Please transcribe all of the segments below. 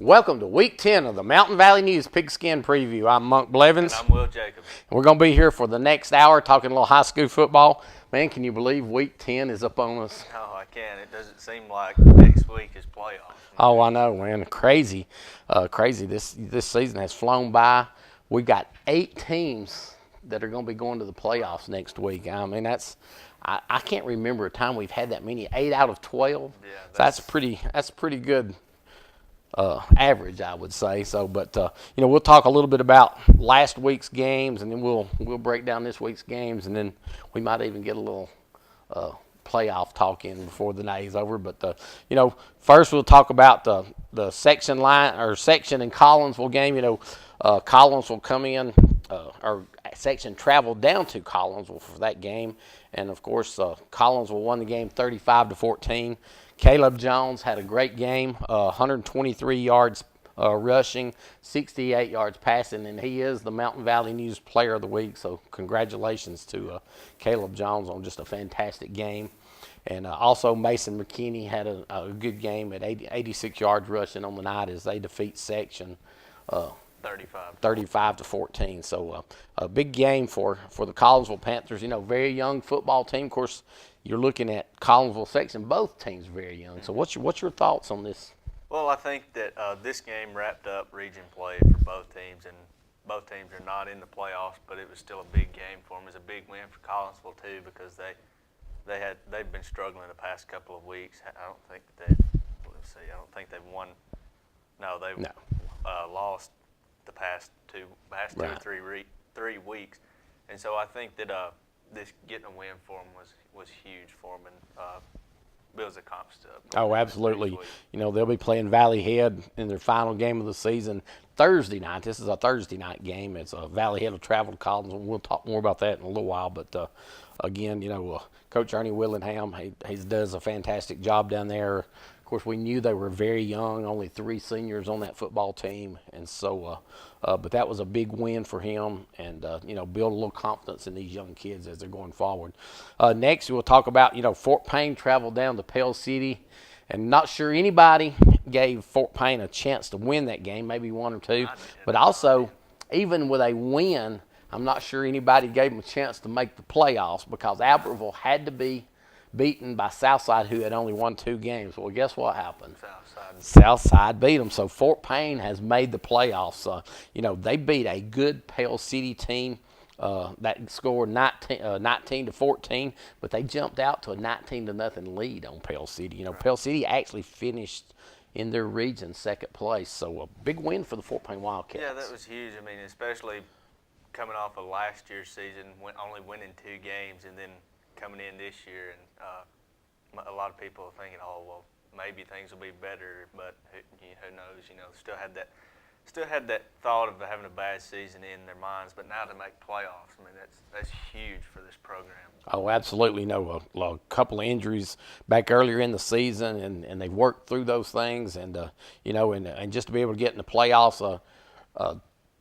Welcome to Week 10 of the Mountain Valley News Pigskin Preview. I'm Monk Blevins. And I'm Will Jacobs. We're going to be here for the next hour talking a little high school football. Man, can you believe Week 10 is up on us? No, I can. It doesn't seem like next week is playoffs. Oh, I know, man. Crazy. This season has flown by. We've got 8 teams that are going to be going to the playoffs next week. I mean, I can't remember a time we've had that many. 8 out of 12. Yeah, that's pretty good average, I would say. So, but we'll talk a little bit about last week's games, and then we'll break down this week's games, and then we might even get a little playoff talk in before the night is over. But first we'll talk about the section in Collinsville game. Collinsville come in, or section traveled down to Collinsville for that game, and of course Collinsville won the game 35-14. Caleb Jones had a great game, 123 yards rushing, 68 yards passing, and he is the Mountain Valley News Player of the Week. So congratulations to Caleb Jones on just a fantastic game. And also Mason McKinney had a good game at 86 yards rushing on the night as they defeat section 35-14. So a big game for the Collinsville Panthers. Very young football team. Of course, you're looking at Collinsville section. Both teams very young. So what's your thoughts on this? Well, I think that this game wrapped up region play for both teams, and both teams are not in the playoffs, but it was still a big game for them. It was a big win for Collinsville too, because they've been struggling the past couple of weeks. I don't think they've won. No, they've lost the past two or three weeks, and so I think that this getting a win for them was huge for them, and builds a confidence up. Oh, absolutely. They'll be playing Valley Head in their final game of the season Thursday night. This is a Thursday night game. It's Valley Head will travel to Collins, and we'll talk more about that in a little while. But again, Coach Ernie Willingham, he does a fantastic job down there. Of course, we knew they were very young, only 3 seniors on that football team, and so but that was a big win for him, and build a little confidence in these young kids as they're going forward. Next, we'll talk about Fort Payne traveled down to Pell City, and not sure anybody gave Fort Payne a chance to win that game, maybe 1 or 2, but also even with a win, I'm not sure anybody gave them a chance to make the playoffs, because Albertville had to be beaten by Southside, who had only won 2 games. Well, guess what happened? Southside beat them. So Fort Payne has made the playoffs. They beat a good Pell City team that scored 19-14, but they jumped out to a 19-0 lead on Pell City. Pell City actually finished in their region 2nd place. So a big win for the Fort Payne Wildcats. Yeah, that was huge. I mean, especially coming off of last year's season, only winning 2 games, and then coming in this year, and a lot of people are thinking, oh, well, maybe things will be better, but who knows? Still had that thought of having a bad season in their minds, but now to make playoffs, I mean, that's huge for this program. Oh, absolutely. A couple of injuries back earlier in the season, and they worked through those things, and and just to be able to get in the playoffs.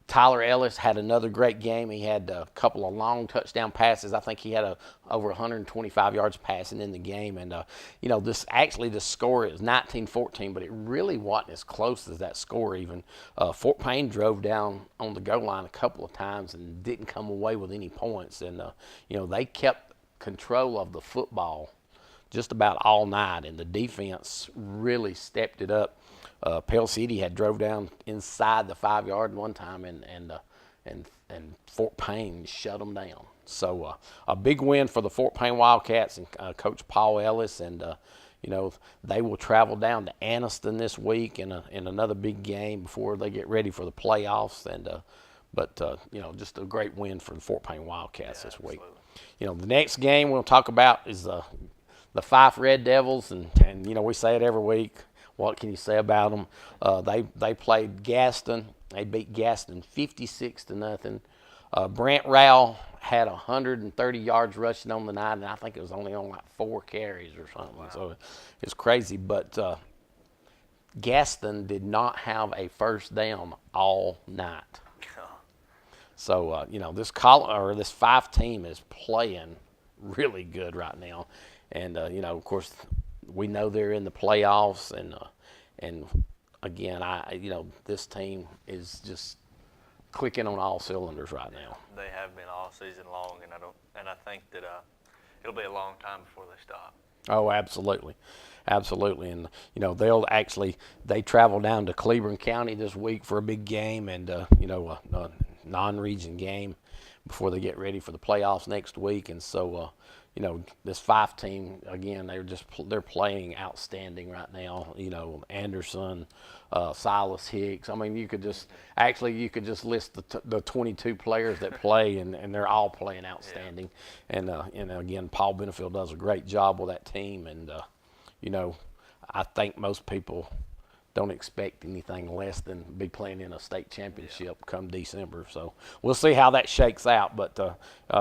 Tyler Ellis had another great game. He had a couple of long touchdown passes. I think he had over 125 yards passing in the game. And, the score is 19-14, but it really wasn't as close as that score even. Fort Payne drove down on the goal line a couple of times and didn't come away with any points. And, they kept control of the football just about all night, and the defense really stepped it up. Pell City had drove down inside the 5-yard one time, and Fort Payne shut them down. So a big win for the Fort Payne Wildcats and Coach Paul Ellis, and they will travel down to Anniston this week in another big game before they get ready for the playoffs. And just a great win for the Fort Payne Wildcats this week. Absolutely. The next game we'll talk about is the Fife Red Devils, and we say it every week. What can you say about them? They played Gaston. They beat Gaston 56-0. Brent Rowell had 130 yards rushing on the night, and I think it was only on like 4 carries or something. Wow. So it's crazy. But Gaston did not have a first down all night. So this Fife team is playing really good right now, and of course we know they're in the playoffs, and again, this team is just clicking on all cylinders right now. They have been all season long, and I think that it'll be a long time before they stop. Oh, absolutely. Absolutely. And, they travel down to Cleveland County this week for a big game and, a non-region game before they get ready for the playoffs next week. And so, this 5 team, again, they're playing outstanding right now. Anderson, Silas Hicks. I mean, you could just list the 22 players that play, and they're all playing outstanding. Yeah. And again, Paul Benefield does a great job with that team. And, I think most people don't expect anything less than be playing in a state championship come December. So we'll see how that shakes out, but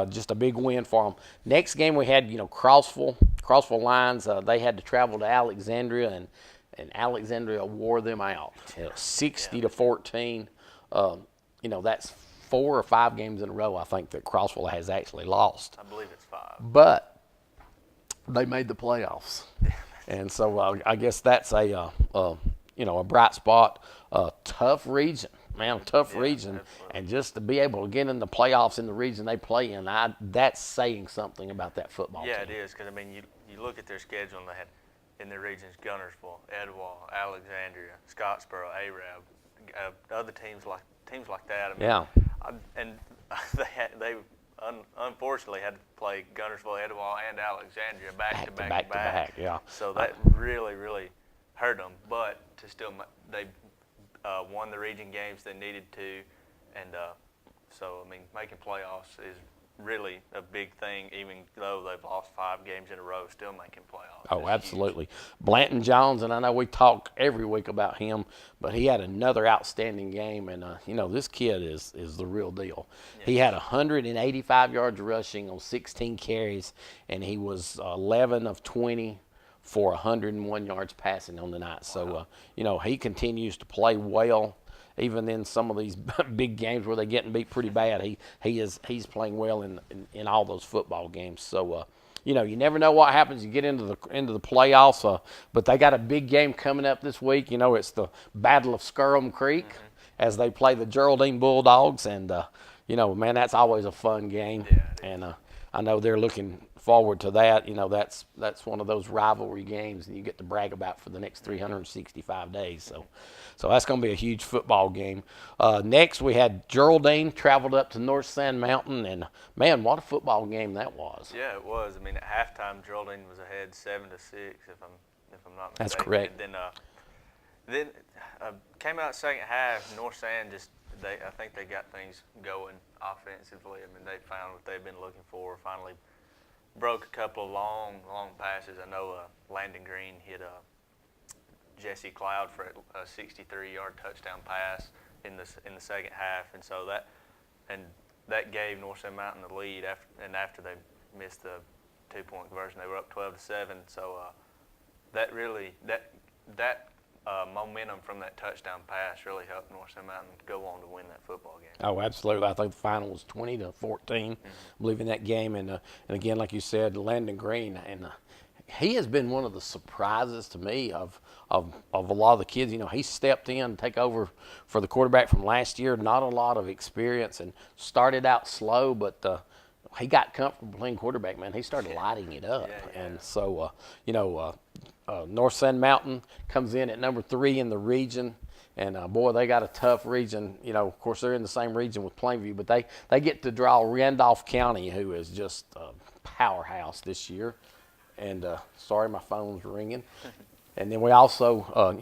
just a big win for them. Next game we had, Crossville Lions. They had to travel to Alexandria, and Alexandria wore them out, 60-14. That's 4 or 5 games in a row I think that Crossville has actually lost. I believe it's 5. But they made the playoffs. And so I guess that's a bright spot. Tough region, man, region. Absolutely. And just to be able to get in the playoffs in the region they play in, that's saying something about that football team. Yeah, it is, because, you look at their schedule, and they had in their regions Gunnersville, Etowah, Alexandria, Scottsboro, Arab, other teams like that. And they unfortunately had to play Gunnersville, Etowah, and Alexandria back to back. Yeah. So that really, really hurt them. But they won the region games they needed to, and so making playoffs is really a big thing. Even though they've lost 5 games in a row, still making playoffs. Oh, absolutely. Huge. Blanton Jones, and I know we talk every week about him, but he had another outstanding game, and this kid is the real deal. Yeah. He had 185 yards rushing on 16 carries, and he was 11 of 20 for 101 yards passing on the night. Wow. So he continues to play well. Even in some of these big games where they're getting beat pretty bad, he's playing well in all those football games. So you never know what happens. You get into the playoffs, but they got a big game coming up this week. It's the Battle of Skirham Creek as they play the Geraldine Bulldogs, and man, that's always a fun game. Yeah, and I know they're looking forward to that. That's one of those rivalry games that you get to brag about for the next 365 days. So that's going to be a huge football game. Next, we had Geraldine traveled up to North Sand Mountain, and man, what a football game that was. Yeah, it was. At halftime, Geraldine was ahead 7-6, if I'm not mistaken. That's correct. And then came out second half. North Sand I think they got things going offensively. They found what they've been looking for. Finally broke a couple of long passes. I know Landon Green hit Jesse Cloud for a 63-yard touchdown pass in the second half, and so that gave North Sand Mountain the lead. After they missed the 2-point conversion, they were up 12-7. So that momentum from that touchdown pass really helped North Sand Mountain go on to win that football game. Oh, absolutely. I think the final was 20-14, I believe, in that game. And again, like you said, Landon Green, and he has been one of the surprises to me of a lot of the kids. He stepped in to take over for the quarterback from last year. Not a lot of experience and started out slow, but he got comfortable playing quarterback, man. He started lighting it up. Yeah. And so, North Sand Mountain comes in at number 3 in the region. And, boy, they got a tough region. Of course, they're in the same region with Plainview, but they get to draw Randolph County, who is just a powerhouse this year. And, sorry, my phone's ringing. And then we also,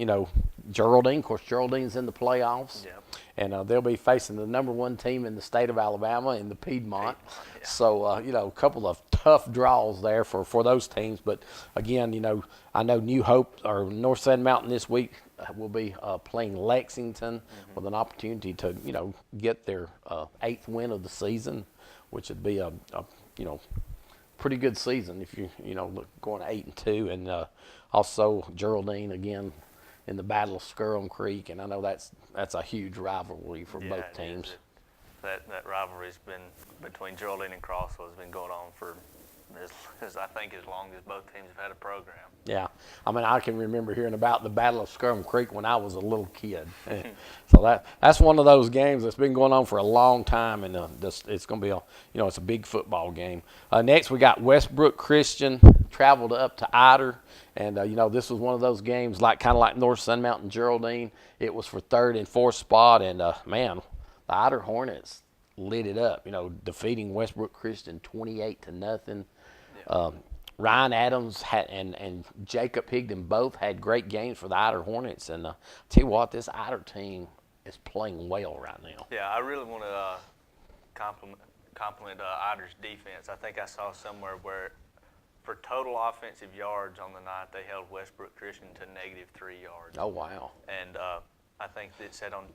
Geraldine. Of course, Geraldine's in the playoffs. Yep. And they'll be facing the number 1 team in the state of Alabama in the Piedmont. Yeah. So, a couple of tough draws there for those teams. But, again, I know New Hope or North Sand Mountain this week will be playing Lexington with an opportunity to, get their 8th win of the season, which would be a pretty good season if you going 8-2. And also Geraldine again in the Battle of Skirham Creek, and I know that's a huge rivalry for both teams. That rivalry's been between Geraldine and Crossville has been going on for I think as long as both teams have had a program. Yeah, I mean, I can remember hearing about the Battle of Scrum Creek when I was a little kid. So that's one of those games that's been going on for a long time, and it's going to be it's a big football game. Next, we got Westbrook Christian traveled up to Ider, and this was one of those games kind of like North Sun Mountain Geraldine. It was for third and fourth spot, and man, the Ider Hornets lit it up. Defeating Westbrook Christian 28-0. Yeah. Ryan Adams and Jacob Higdon both had great games for the Ider Hornets. And tell you what, this Ider team is playing well right now. Yeah, I really want to compliment Ider's defense. I think I saw somewhere where for total offensive yards on the night, they held Westbrook Christian to -3 yards. Oh, wow. And I think it said on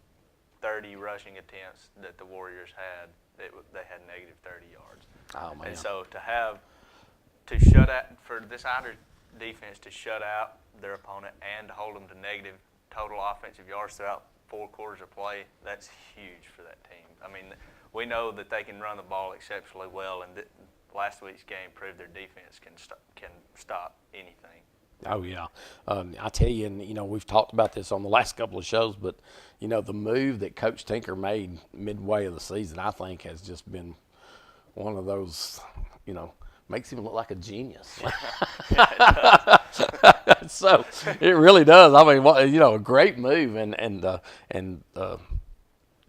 30 rushing attempts that the Warriors had, they had -30 yards. Oh, man. And so to shut out, for this Ider defense to shut out their opponent and to hold them to negative total offensive yards throughout 4 quarters of play, that's huge for that team. I mean, we know that they can run the ball exceptionally well, and last week's game proved their defense can stop anything. Oh, yeah. I tell you, and, we've talked about this on the last couple of shows, but, the move that Coach Tinker made midway of the season, I think, has just been one of those, makes him look like a genius. So it really does. I mean, a great move, and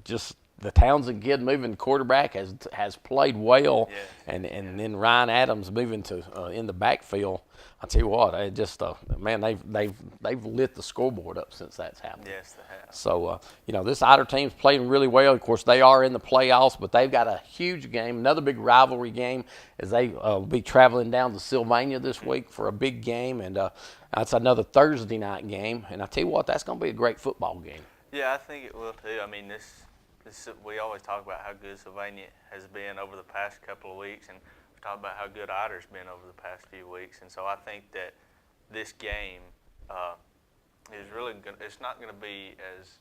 just the Townsend kid moving quarterback has played well, Yes. and then Ryan Adams moving to in the backfield. I tell you what, it just man, they've lit the scoreboard up since that's happened. Yes, they have. So this Ider team's playing really well. Of course, they are in the playoffs, but they've got a huge game, another big rivalry game, as they will be traveling down to Sylvania this week for a big game, and that's another Thursday night game. And I tell you what, that's going to be a great football game. Yeah, I think it will too. I mean, this we always talk about how good Sylvania has been over the past couple of weeks, and we talk about how good Ider's been over the past few weeks. And so I think that this game is really good. It's not going to be as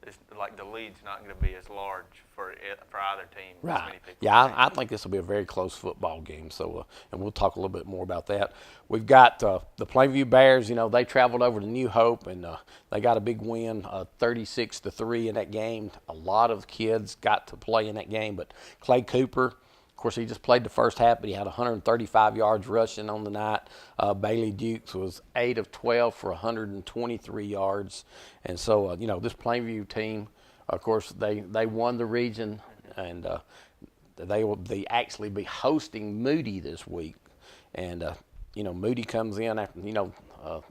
it's like the lead's not going to be as large for either team. As Right. many people Yeah, I think this will be a very close football game. So, and we'll talk a little bit more about that. We've got the Plainview Bears. They traveled over to New Hope, and they got a big win, 36-3 in that game. A lot of kids got to play in that game, but Clay Cooper, of course, he just played the first half, but he had 135 yards rushing on the night. Bailey Dukes was 8 of 12 for 123 yards. And so, this Plainview team, of course, they won the region, and they will actually be hosting Moody this week. And, Moody comes in after,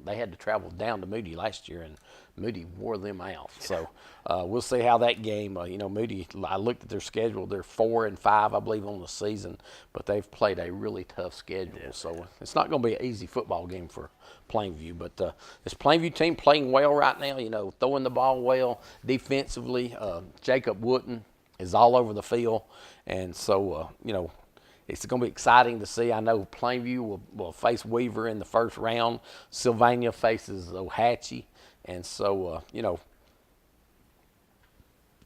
they had to travel down to Moody last year, and Moody wore them out. So we'll see how that game, Moody, I looked at their schedule. They're 4-5, I believe, on the season, but they've played a really tough schedule. Yeah, so it's not going to be an easy football game for Plainview. But this Plainview team playing well right now, throwing the ball well defensively. Jacob Wooten is all over the field. And so, it's going to be exciting to see. I know Plainview will face Weaver in the first round. Sylvania faces Ohatchee. And so,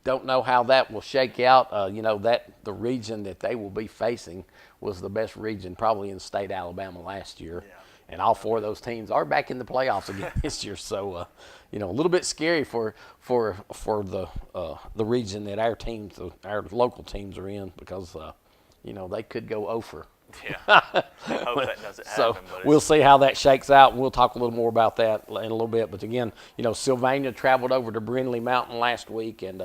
don't know how that will shake out. That the region that they will be facing was the best region probably in the state of Alabama last year. Yeah. And all 4 of those teams are back in the playoffs again this year. So, a little bit scary for the region that our local teams are in, because they could go over. Yeah, I hope that doesn't happen. So we'll see how that shakes out, and we'll talk a little more about that in a little bit. But again, Sylvania traveled over to Brindley Mountain last week, and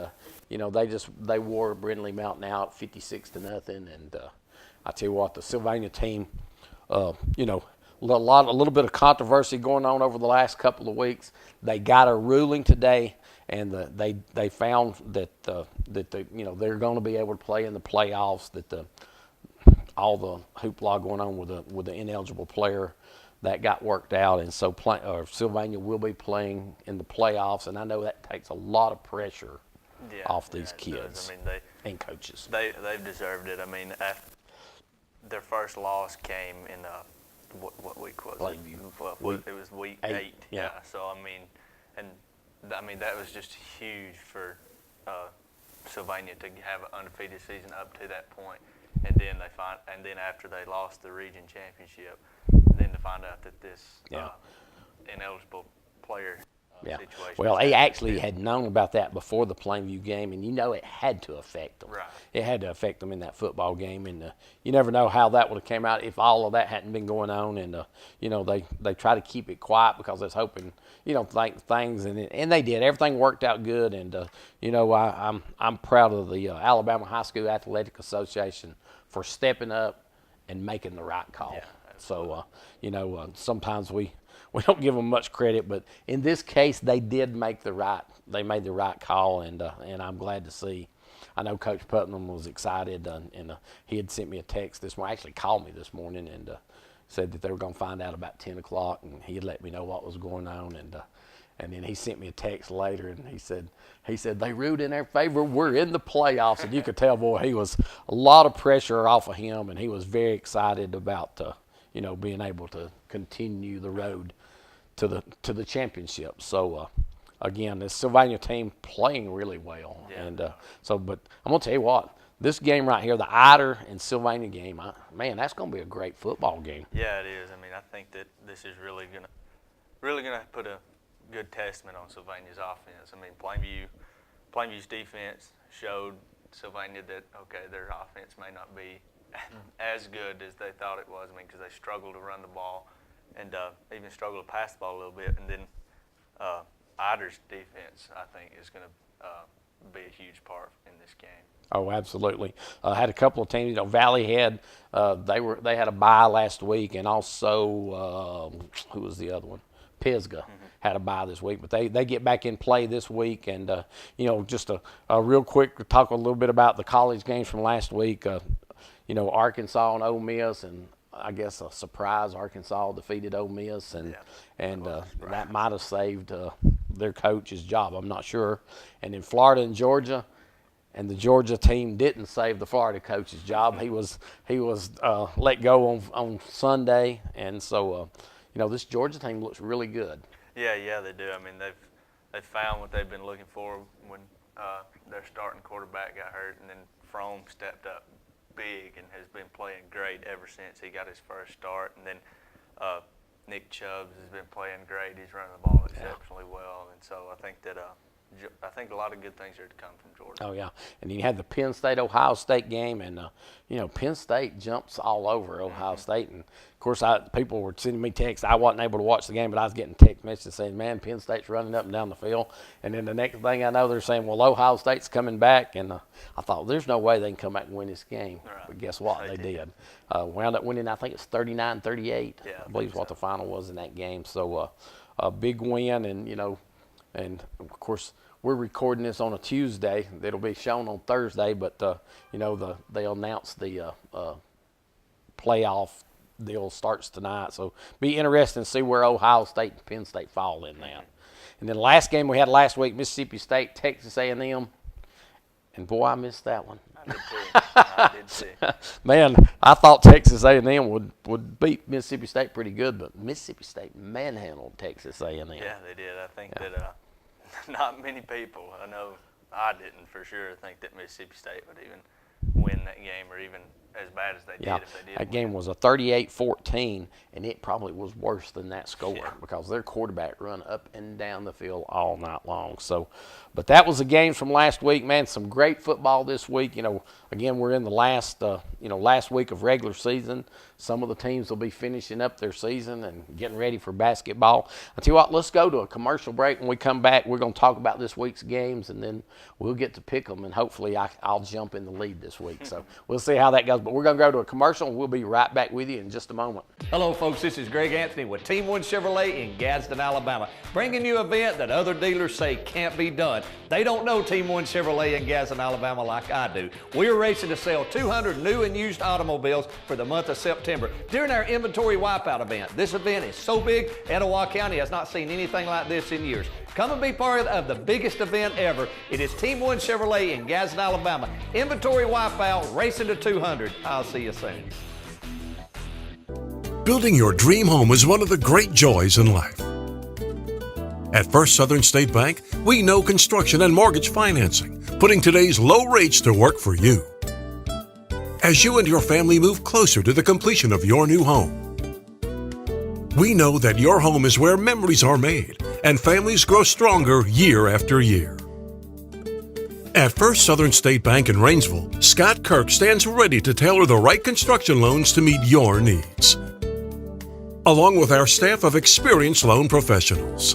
they wore Brindley Mountain out 56-0. And I tell you what, the Sylvania team, a little bit of controversy going on over the last couple of weeks. They got a ruling today, and they found that they're going to be able to play in the playoffs. That all the hoopla going on with the ineligible player, that got worked out, and so Sylvania will be playing in the playoffs. And I know that takes a lot of pressure off these kids. I mean, and coaches. They've deserved it. I mean, their first loss came in what week was it? It was week 8. Yeah. So I mean, that was just huge for Sylvania to have an undefeated season up to that point. and then after they lost the region championship, then to find out that this ineligible player situation. Well, they actually had known about that before the Plainview game, and it had to affect them. Right. It had to affect them in that football game, and you never know how that would have came out if all of that hadn't been going on. And they try to keep it quiet because they're hoping things, and they did. Everything worked out good, and I'm proud of the Alabama High School Athletic Association for stepping up and making the right call. Yeah, so sometimes we don't give them much credit, but in this case, they made the right call, and I'm glad to see. I know Coach Putnam was excited, and he had sent me a text this morning. Actually called me this morning and said that they were going to find out about 10 o'clock, and he had let me know what was going on, and then he sent me a text later, and he said they root in their favor. We're in the playoffs, and you could tell, boy, he was a lot of pressure off of him, and he was very excited about being able to continue the road to the championship. So again, this Sylvania team playing really well, and but I'm gonna tell you what, this game right here, the Ider and Sylvania game, man, that's gonna be a great football game. Yeah, it is. I mean, I think that this is really gonna put a good testament on Sylvania's offense. I mean, Plainview's defense showed Sylvania that their offense may not be as good as they thought it was. I mean, because they struggled to run the ball and even struggled to pass the ball a little bit. And then Ider's defense, I think, is going to be a huge part in this game. Oh, absolutely. Had a couple of teams. Valley Head, they had a bye last week, and also who was the other one? Pisgah had a bye this week, but they get back in play this week. And just a real quick talk a little bit about the college games from last week. Arkansas and Ole Miss, and I guess a surprise, Arkansas defeated Ole Miss, and that might have saved their coach's job. I'm not sure. And then Florida and Georgia, and the Georgia team didn't save the Florida coach's job. He was let go on Sunday, and so this Georgia team looks really good. Yeah, they do. I mean, they've found what they've been looking for when their starting quarterback got hurt, and then Frome stepped up big and has been playing great ever since he got his first start. And then Nick Chubbs has been playing great. He's running the ball exceptionally well, and so I think that a lot of good things are to come from Georgia. Oh, yeah. And you had the Penn State-Ohio State game, and, Penn State jumps all over Ohio State. And, of course, people were sending me texts. I wasn't able to watch the game, but I was getting text messages saying, man, Penn State's running up and down the field. And then the next thing I know, they're saying, well, Ohio State's coming back. And I thought, there's no way they can come back and win this game. Right. But guess what? They did. Wound up winning, I think it's 39-38. Yeah, I believe is what the final was in that game. So a big win, and of course, we're recording this on a Tuesday. It'll be shown on Thursday, but they'll announce the playoff deal starts tonight. So be interesting to see where Ohio State and Penn State fall in that. And then the last game we had last week, Mississippi State, Texas A&M, and boy, I missed that one. I did too. Man, I thought Texas A&M would beat Mississippi State pretty good, but Mississippi State manhandled Texas A&M. Yeah, they did. I think that not many people, I know I didn't for sure, think that Mississippi State would even win that game or even as bad as they did if they did. That game was a 38-14, and it probably was worse than that score because their quarterback run up and down the field all night long. So, but that was the games from last week, man. Some great football this week. Again, we're in the last week of regular season. Some of the teams will be finishing up their season and getting ready for basketball. I tell you what, let's go to a commercial break. When we come back, we're going to talk about this week's games, and then we'll get to pick them, and hopefully I'll jump in the lead this week. So we'll see how that goes. But we're going to go to a commercial, and we'll be right back with you in just a moment. Hello, folks. This is Greg Anthony with Team One Chevrolet in Gadsden, Alabama, bringing you an event that other dealers say can't be done. They don't know Team One Chevrolet in Gadsden, Alabama like I do. We are racing to sell 200 new and used automobiles for the month of September during our inventory wipeout event. This event is so big, Etowah County has not seen anything like this in years. Come and be part of the biggest event ever. It is Team One Chevrolet in Gadsden, Alabama. Inventory wipeout, racing to 200. I'll see you soon. Building your dream home is one of the great joys in life. At First Southern State Bank, we know construction and mortgage financing, putting today's low rates to work for you. as you and your family move closer to the completion of your new home. We know that your home is where memories are made and families grow stronger year after year. At First Southern State Bank in Rainsville, Scott Kirk stands ready to tailor the right construction loans to meet your needs, along with our staff of experienced loan professionals.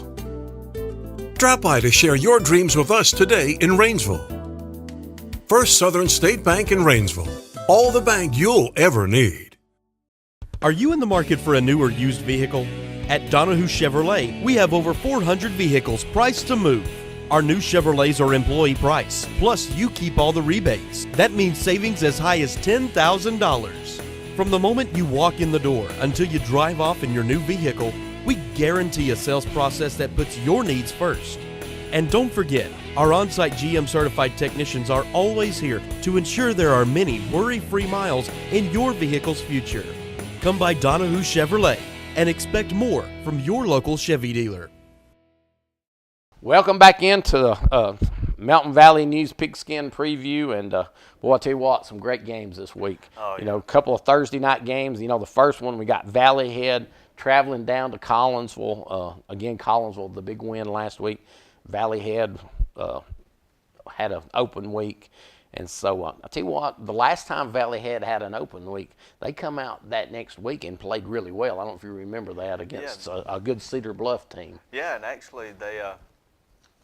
Drop by to share your dreams with us today in Rainsville. First Southern State Bank in Rainsville, all the bank you'll ever need. Are you in the market for a new or used vehicle? At Donahue Chevrolet, we have over 400 vehicles priced to move. Our new Chevrolets are employee price, plus you keep all the rebates. That means savings as high as $10,000. From the moment you walk in the door until you drive off in your new vehicle, we guarantee a sales process that puts your needs first. And don't forget, our on-site GM certified technicians are always here to ensure there are many worry-free miles in your vehicle's future. Come by Donahue Chevrolet and expect more from your local Chevy dealer. Welcome back into the Mountain Valley News Pigskin Preview, and boy, I tell you what, some great games this week. Oh, yeah. You know, a couple of Thursday night games. You know, the first one we got Valley Head traveling down to Collinsville. Again, Collinsville, the big win last week. Valley Head had an open week. And so I tell you what, the last time Valley Head had an open week, they come out that next week and played really well. I don't know if you remember that against a good Cedar Bluff team. Yeah, and actually they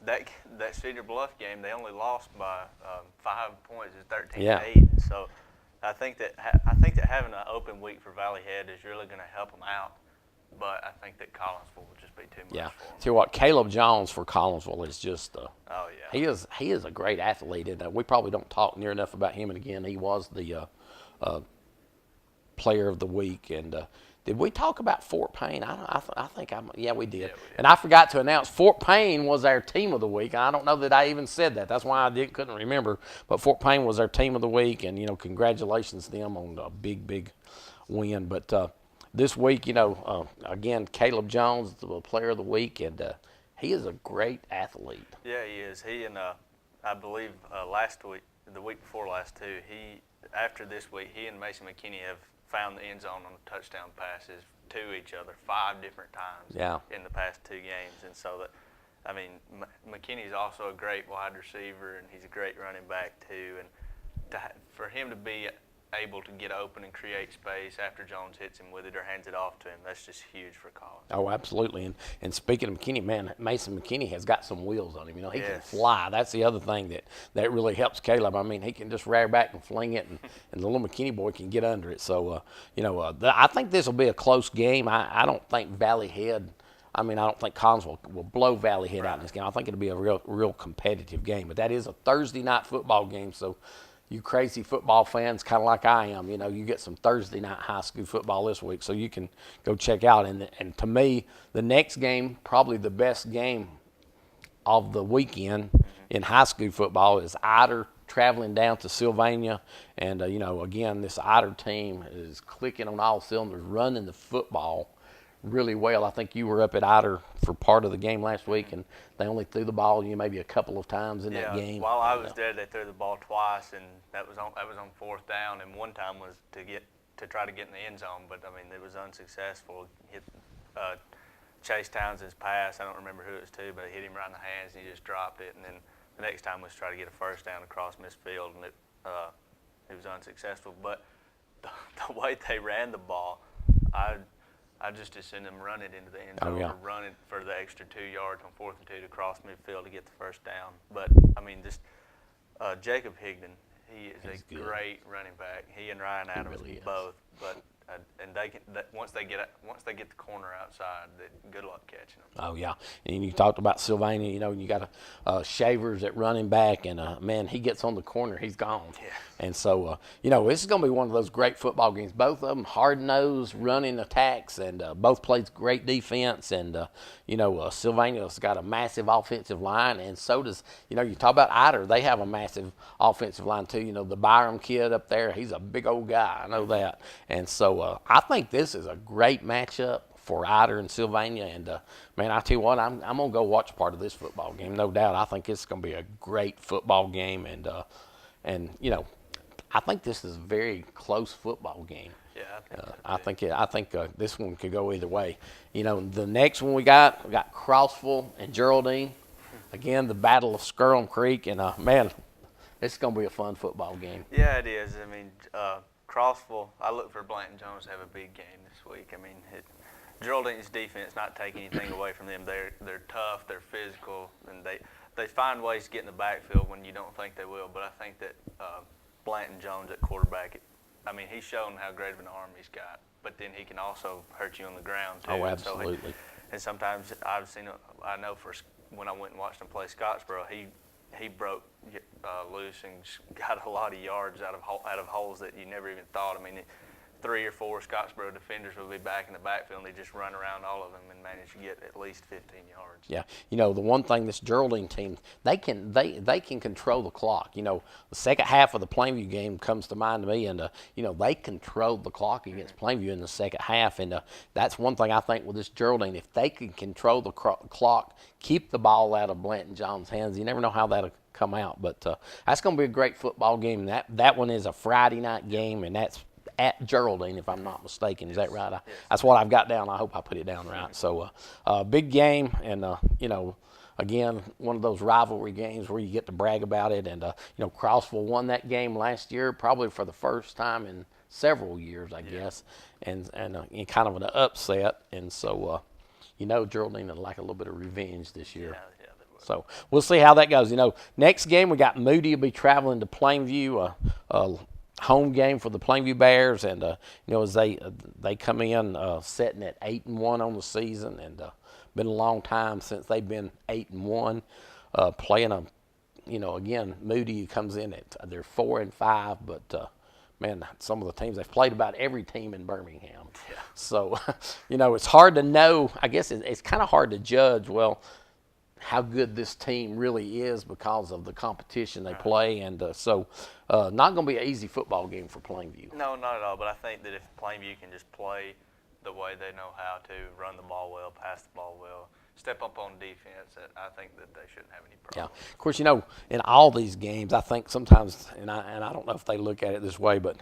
that Cedar Bluff game, they only lost by 5 points, it's 13-8. So I think that having an open week for Valley Head is really going to help them out. But I think that Collinsville will just be too much for them. Tell you what, Caleb Jones for Collinsville is just he is a great athlete, and we probably don't talk near enough about him. And again, he was the player of the week. And did we talk about Fort Payne? We did. And I forgot to announce Fort Payne was our team of the week. I don't know that I even said that. That's why I couldn't remember. But Fort Payne was our team of the week, and congratulations to them on a big win. But this week, again, Caleb Jones, the player of the week, and he is a great athlete. Yeah, he is. He and I believe last week, the week before last too, after this week, he and Mason McKinney have found the end zone on the touchdown passes to each other 5 different times in the past 2 games. And so, McKinney's also a great wide receiver, and he's a great running back too. And for him to be able to get open and create space after Jones hits him with it or hands it off to him, that's just huge for Collins. Oh, absolutely. And speaking of McKinney, man, Mason McKinney has got some wheels on him. He can fly. That's the other thing that really helps Caleb. I mean, he can just rear back and fling it, and the little McKinney boy can get under it. So, I think this will be a close game. I don't think Valley Head – I don't think Collinsville will blow Valley Head out in this game. I think it'll be a real competitive game. But that is a Thursday night football game, so – you crazy football fans, kind of like I am, you get some Thursday night high school football this week, so you can go check out. And to me, the next game, probably the best game of the weekend in high school football, is Ider traveling down to Sylvania. And, again, this Ider team is clicking on all cylinders, running the football really well. I think you were up at Ider for part of the game last week, and they only threw the ball maybe a couple of times in that game. While I was there, they threw the ball twice, and that was on 4th down, and one time was to try to get in the end zone, but it was unsuccessful. Hit Chase Townsend's pass. I don't remember who it was to, but it hit him right in the hands, and he just dropped it. And then the next time was to try to get a first down across midfield, and it was unsuccessful. But the way they ran the ball, I just assumed them run it into the end zone or run it for the extra 2 yards on 4th and 2 to cross midfield to get the first down. But Jacob Higdon, he's a great running back. He and Ryan Adams both. But once they get the corner outside, good luck catching them. Oh yeah, and you talked about Sylvania. You got Shavers at running back, and man, he gets on the corner, he's gone. Yeah. And so this is going to be one of those great football games. Both of them hard-nosed running attacks, and both played great defense. And Sylvania's got a massive offensive line, and so does you talk about Ider. They have a massive offensive line too. The Byram kid up there, he's a big old guy. I know that, and so. I think this is a great matchup for Ider and Sylvania, and man, I tell you what, I'm gonna go watch part of this football game, no doubt. I think it's gonna be a great football game, and I think this is a very close football game. Yeah, I think so, too. I think this one could go either way. You know, the next one we got Crossville and Geraldine. Again, the Battle of Skirlum Creek, and man, it's going to be a fun football game. Yeah, it is. I mean, Crossville, I look for Blanton Jones to have a big game this week. I mean, Geraldine's defense, not taking anything away from them. They're tough, they're physical, and they find ways to get in the backfield when you don't think they will. But I think that Blanton Jones at quarterback, I mean, he's shown how great of an arm he's got, but then he can also hurt you on the ground too. Oh, absolutely. And sometimes I know when I went and watched him play Scottsboro, he broke loose and got a lot of yards out of holes that you never even thought. I mean, 3 or 4 Scottsboro defenders will be back in the backfield, and they just run around all of them and manage to get at least 15 yards. Yeah, you know, the one thing this Geraldine team, they can control the clock. You know, the second half of the Plainview game comes to mind to me, and you know, they controlled the clock against Plainview in the second half, and that's one thing I think with this Geraldine, if they can control the clock, keep the ball out of Blanton John's hands, you never know how that'll come out. But that's going to be a great football game. That one is a Friday night game, and that's at Geraldine, if I'm not mistaken. Is that right? That's what I've got down. I hope I put it down right. So, big game, and you know, again, one of those rivalry games where you get to brag about it. And you know, Crossville won that game last year, probably for the first time in several years, I guess, and in kind of an upset. And so, you know, Geraldine would like a little bit of revenge this year. Yeah, they will. So we'll see how that goes. You know, next game we got Moody will be traveling to Plainview. Home game for the Plainview Bears, and you know, as they come in sitting at 8-1 on the season, and been a long time since they've been 8-1, playing a, you know, again, Moody comes in at they're 4-5, but man, some of the teams they've played about every team in Birmingham. Yeah. So you know, it's hard to know. I guess it's kind of hard to judge. Well, how good this team really is because of the competition they play, and so not going to be an easy football game for Plainview. No, not at all. But I think that if Plainview can just play the way they know how to, run the ball well, pass the ball well, step up on defense, I think that they shouldn't have any Yeah, problem. of course, you know, in all these games, I think sometimes, and I don't know if they look at it this way, but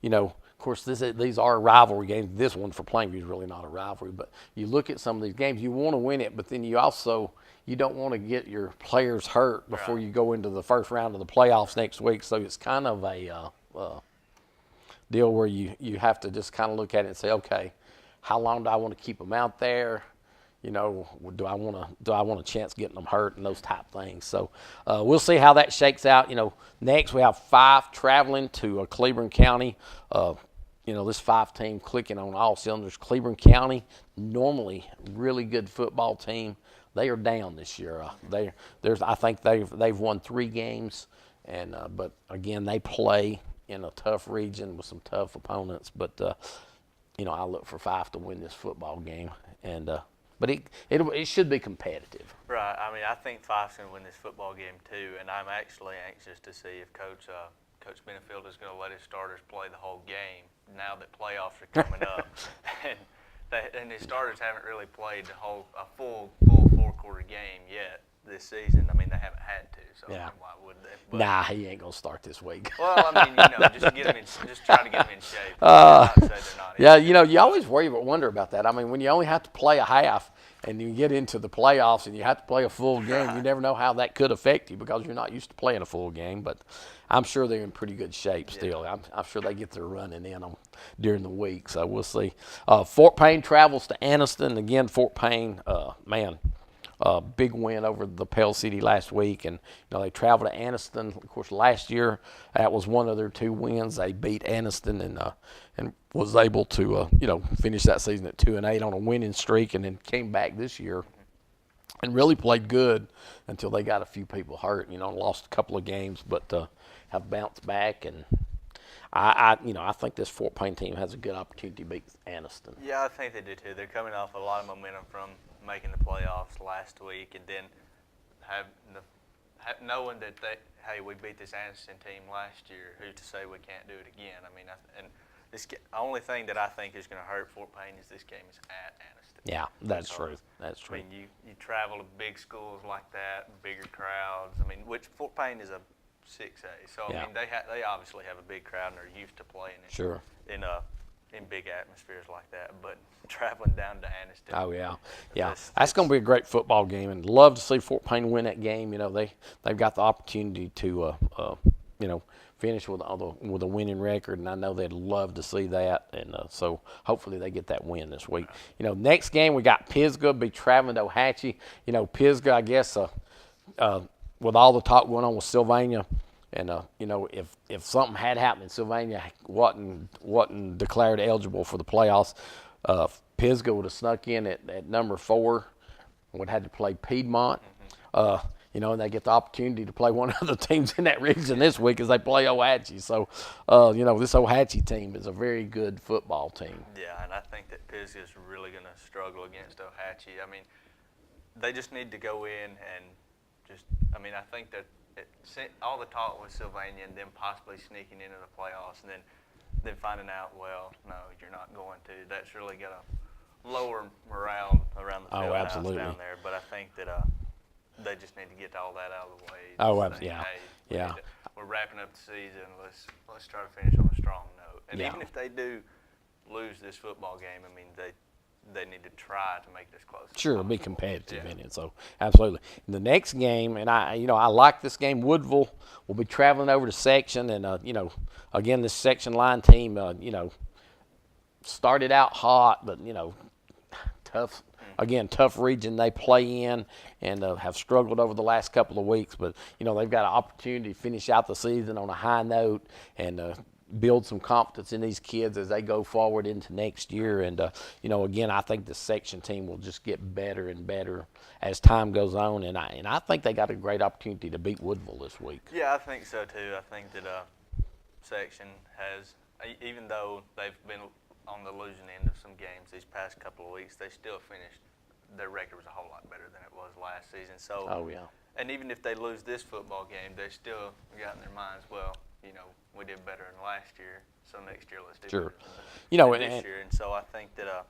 you know, of course, these are rivalry games. This one for Plainview is really not a rivalry, but you look at some of these games, you want to win it, but then you don't want to get your players hurt before you go into the first round of the playoffs next week. So it's kind of a deal where you have to just kind of look at it and say, okay, how long do I want to keep them out there? You know, do I want a chance getting them hurt and those type things? So we'll see how that shakes out. You know, next we have 5 traveling to Cleburne County. You know, this 5 team clicking on all cylinders. Cleburne County, normally really good football team. They are down this year. I think they've won 3 games, and but again they play in a tough region with some tough opponents. But you know, I look for 5 to win this football game, and but it should be competitive. Right. I mean, I think 5's going to win this football game too, and I'm actually anxious to see if Coach Benefield is going to let his starters play the whole game now that playoffs are coming up, and his starters haven't really played a full 4-quarter game yet this season. I mean, they haven't had to, so Yeah. why would they? But, Nah, he ain't gonna start this week. well, I mean, you know, just try to get them in shape. Not say they're not in Yeah, shape. you know, you always wonder about that. I mean, when you only have to play a half and you get into the playoffs and you have to play a full game, you never know how that could affect you because you're not used to playing a full game. But I'm sure they're in pretty good shape still. Yeah. I'm sure they get their running in during the week, so we'll see. Fort Payne travels to Anniston. Again, Fort Payne, man, big win over the Pell City last week, and you know they traveled to Anniston. Of course, last year that was one of their 2 wins. They beat Anniston and was able to you know, finish that season at 2-8 on a winning streak, and then came back this year and really played good until they got a few people hurt. You know, lost a couple of games, but have bounced back, and I think this Fort Payne team has a good opportunity to beat Anniston. Yeah, I think they do too. They're coming off a lot of momentum from making the playoffs last week, and then knowing that hey, we beat this Anniston team last year. Who's to say we can't do it again? I mean, the only thing that I think is going to hurt Fort Payne is this game is at Anniston. Yeah, that's true. That's true. I mean, you travel to big schools like that, bigger crowds. I mean, which Fort Payne is a 6A. So Yeah. I mean, they obviously have a big crowd and they're used to playing it Sure. in big atmospheres like that. But traveling down to Anniston. Oh yeah, yeah. That's Going to be a great football game, and love to see Fort Payne win that game. You know, they've got the opportunity to finish with a winning record, and I know they'd love to see that. And so hopefully they get that win this week. You know, next game we got Pisgah be traveling to Ohatchee. You know, Pisgah, I guess, with all the talk going on with Sylvania. And if something had happened and Sylvania wasn't declared eligible for the playoffs, Pisgah would have snuck in at number 4, would have had to play Piedmont. And they get the opportunity to play one of the teams in that region this week as they play Ohatchee. So, this Ohatchee team is a very good football team. Yeah, and I think that Pisgah is really going to struggle against Ohatchee. I mean, they just need to go in and I think that all the talk was Sylvania and them possibly sneaking into the playoffs and then finding out, well, no, you're not going to. That's really going to lower morale around the field house down there. But I think that they just need to get all that out of the way. Yeah. We're wrapping up the season. Let's try to finish on a strong note. And even if they do lose this football game, I mean, they need to try to make this close. Sure, be competitive in it. So absolutely. The next game, and I like this game. Woodville will be traveling over to Section, and again, this Section line team, started out hot, but tough. Again, tough region they play in, and have struggled over the last couple of weeks. But they've got an opportunity to finish out the season on a high note and build some confidence in these kids as they go forward into next year. And again, I think the Section team will just get better and better as time goes on. And I think they got a great opportunity to beat Woodville this week. Yeah, I think so too. I think that Section has, even though they've been on the losing end of some games these past couple of weeks, they still finished. Their record was a whole lot better than it was last season. So, and even if they lose this football game, they still got in their minds, well, we did better than last year, so next year let's do better than this year. And so I think that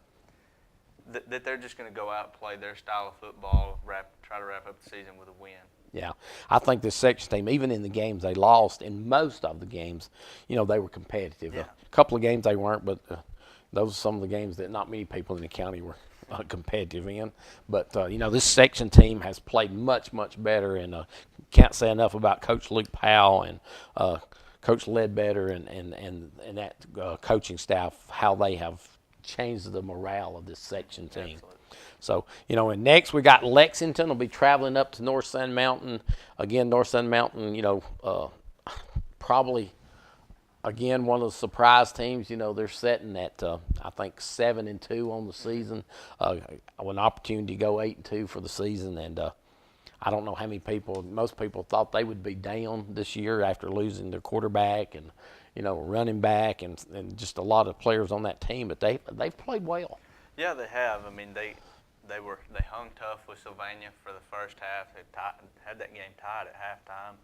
that they're just going to go out and play their style of football, try to wrap up the season with a win. Yeah, I think this Section team, even in the games they lost, in most of the games, they were competitive. Yeah. A couple of games they weren't, but those are some of the games that not many people in the county were competitive in. But, this Section team has played much, much better, and can't say enough about Coach Luke Powell and Coach Ledbetter and that coaching staff, how they have changed the morale of this Section team. Absolutely. So, and next we got Lexington will be traveling up to North Sun Mountain. Again, North Sun Mountain, probably, again, one of the surprise teams. They're sitting at, I think, 7-2 on the season. An opportunity to go 8-2 for the season. And I don't know how many people, most people thought they would be down this year after losing their quarterback and, running back and just a lot of players on that team. But they've played well. Yeah, they have. I mean, they hung tough with Sylvania for the first half. They had that game tied at halftime,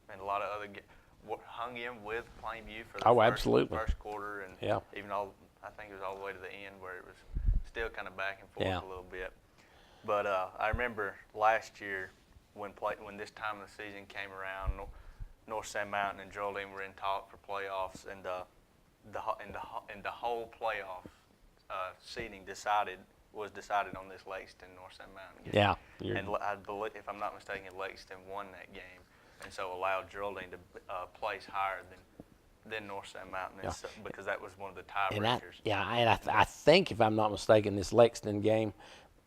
and a lot of other hung in with Plainview for the first quarter, and even I think it was all the way to the end where it was still kind of back and forth a little bit. But I remember last year when this time of the season came around, North Sand Mountain and Geraldine were in talk for playoffs, and the whole playoff seeding was decided on this Lexington North Sand Mountain game. Yeah. And I believe, if I'm not mistaken, Lexington won that game, and so allowed Geraldine to place higher than North Sand Mountain, because that was one of the tiebreakers. I think, if I'm not mistaken, this Lexington game,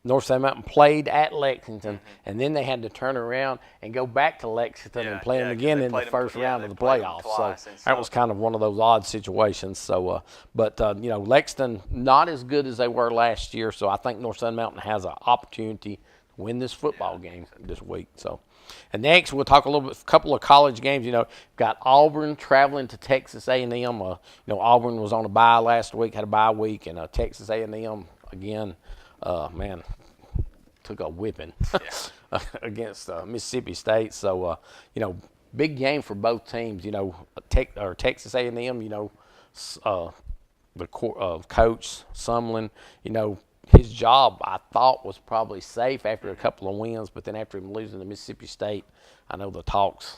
North Sand Mountain played at Lexington, and then they had to turn around and go back to Lexington and play them again in the first round of the playoffs. So that was kind of one of those odd situations. So, but Lexington not as good as they were last year. So I think North Sand Mountain has an opportunity to win this football game this week. So, and next we'll talk a couple of college games. Got Auburn traveling to Texas A&M. Auburn was on a bye last week, had a bye week, and Texas A&M again. Took a whipping against Mississippi State. So, big game for both teams. Texas A&M, the coach, Sumlin, his job, I thought, was probably safe after a couple of wins. But then after him losing to Mississippi State, I know the talks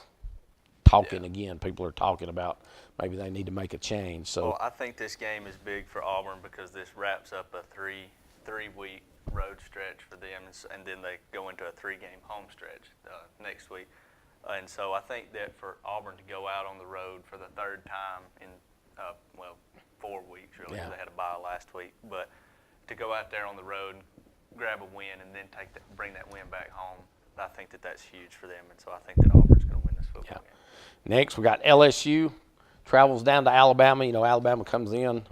talking again. People are talking about maybe they need to make a change. So Well, I think this game is big for Auburn because this wraps up a three-week road stretch for them, and then they go into a 3-game home stretch next week. And so I think that for Auburn to go out on the road for the third time in 4 weeks really, 'cause they had a bye last week, but to go out there on the road and grab a win and then bring that win back home, I think that that's huge for them, and so I think that Auburn's going to win this football game. Next, we got LSU travels down to Alabama. You know, Alabama comes in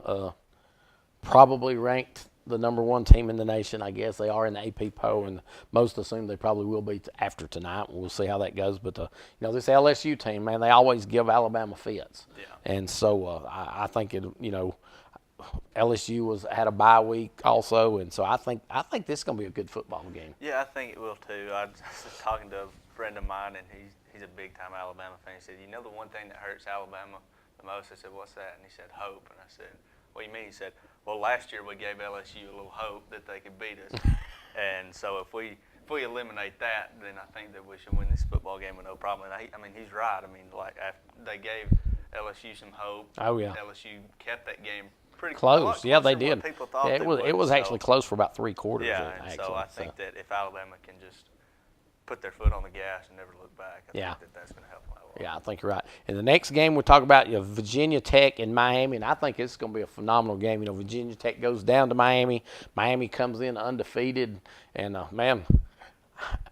probably ranked the #1 team in the nation. I guess they are in the AP poll, and most assume they probably will be after tonight. We'll see how that goes. But, this LSU team, man, they always give Alabama fits. Yeah. And so I think LSU had a bye week also, and so I think this is going to be a good football game. Yeah, I think it will too. I was talking to a friend of mine, and he's a big-time Alabama fan. He said, the one thing that hurts Alabama the most? I said, what's that? And he said, hope. And I said, what do you mean? He said, well, last year we gave LSU a little hope that they could beat us. And so if we eliminate that, then I think that we should win this football game with no problem. And he's right. They gave LSU some hope. Oh, yeah. LSU kept that game pretty close. Yeah, they than what did. people thought Yeah, it was actually close for about 3 quarters. Yeah, and so I think that if Alabama can just put their foot on the gas and never look back, I think that that's going to help them out a lot. Yeah, I think you're right. And the next game we'll talk about Virginia Tech and Miami, and I think it's going to be a phenomenal game. Virginia Tech goes down to Miami. Miami comes in undefeated, and I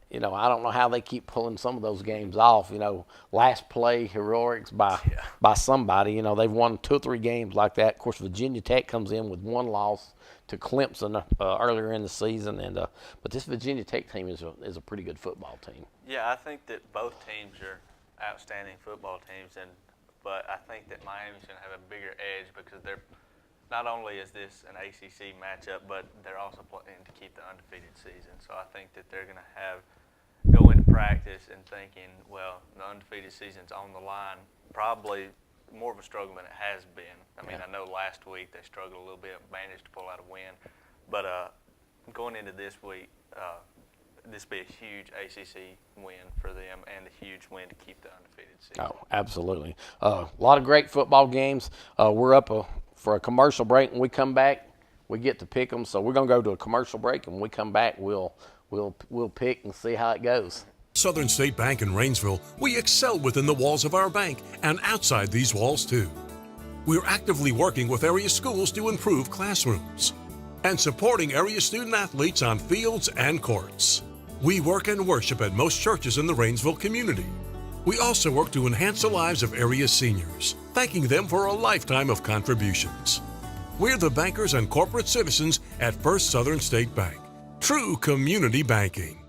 don't know how they keep pulling some of those games off. Last play heroics by somebody. They've won 2 or 3 games like that. Of course, Virginia Tech comes in with 1 loss to Clemson earlier in the season, but this Virginia Tech team is a pretty good football team. Yeah, I think that both teams are outstanding football teams, but I think that Miami's going to have a bigger edge because they're not only is this an ACC matchup, but they're also playing to keep the undefeated season. So I think that they're going to go into practice and thinking, well, the undefeated season's on the line. Probably more of a struggle than it has been. I know last week they struggled a little bit, managed to pull out a win, but going into this week, this will be a huge ACC win for them and a huge win to keep the undefeated season. Oh, absolutely. A lot of great football games. We're up for a commercial break. When we come back, we get to pick them. So we're going to go to a commercial break, and when we come back, we'll pick and see how it goes. Southern State Bank in Rainsville, we excel within the walls of our bank and outside these walls too. We're actively working with area schools to improve classrooms and supporting area student athletes on fields and courts. We work and worship at most churches in the Rainsville community. We also work to enhance the lives of area seniors, thanking them for a lifetime of contributions. We're the bankers and corporate citizens at First Southern State Bank. True community banking.